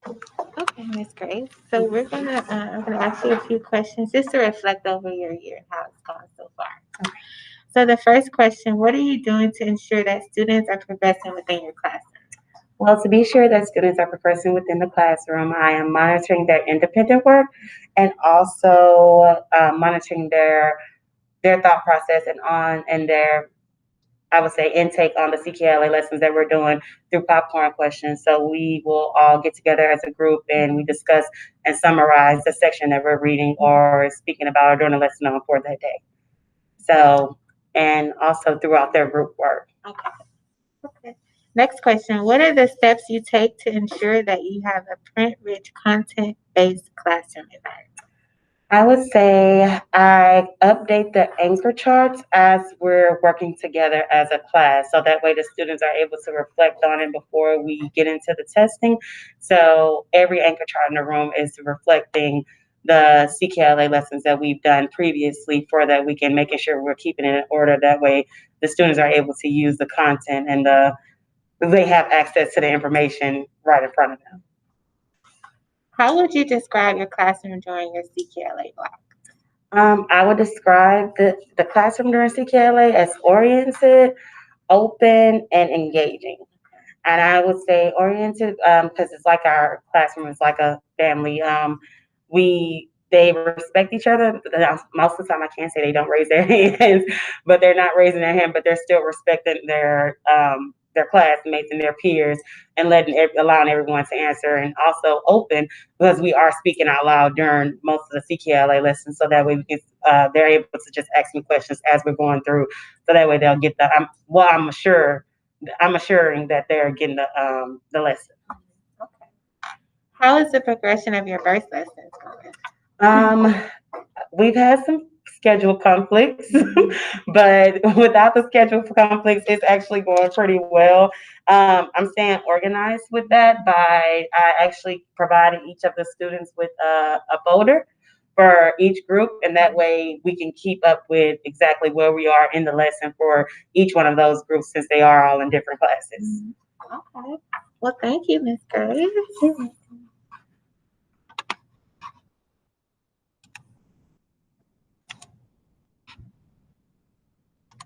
Okay, Miss Grace. So I'm gonna ask you a few questions just to reflect over your year and how it's gone so far. So the first question: what are you doing to ensure that students are progressing within your class? Well, to be sure that students are progressing within the classroom, I am monitoring their independent work and also monitoring their thought process and their, I would say, intake on the CKLA lessons that we're doing through popcorn questions. So we will all get together as a group and we discuss and summarize the section that we're reading or speaking about or doing a lesson on for that day. So, and also throughout their group work. Okay. Okay. Next question: what are the steps you take to ensure that you have a print-rich, content-based classroom environment? I would say I update the anchor charts as we're working together as a class. So that way the students are able to reflect on it before we get into the testing. So every anchor chart in the room is reflecting the CKLA lessons that we've done previously for that weekend, making sure we're keeping it in order. That way the students are able to use the content and they have access to the information right in front of them. How would you describe your classroom during your CKLA block? I would describe the classroom during CKLA as oriented, open, and engaging. And I would say oriented because it's like our classroom is like a family. They respect each other. Most of the time, I can't say they don't raise their hands, but they're not raising their hand, but they're still respecting their classmates and their peers and allowing everyone to answer, and also open because we are speaking out loud during most of the CKLA lessons, so that way we can they're able to just ask me questions as we're going through, so that way they'll get I'm assuring that they're getting the lesson. Okay. How is the progression of your verse lessons going? Um, we've had some schedule conflicts, but without the schedule conflicts, it's actually going pretty well. I'm staying organized with that by I actually provided each of the students with a folder for each group, and that way we can keep up with exactly where we are in the lesson for each one of those groups since they are all in different classes. Okay. Well, thank you, Miss Grace.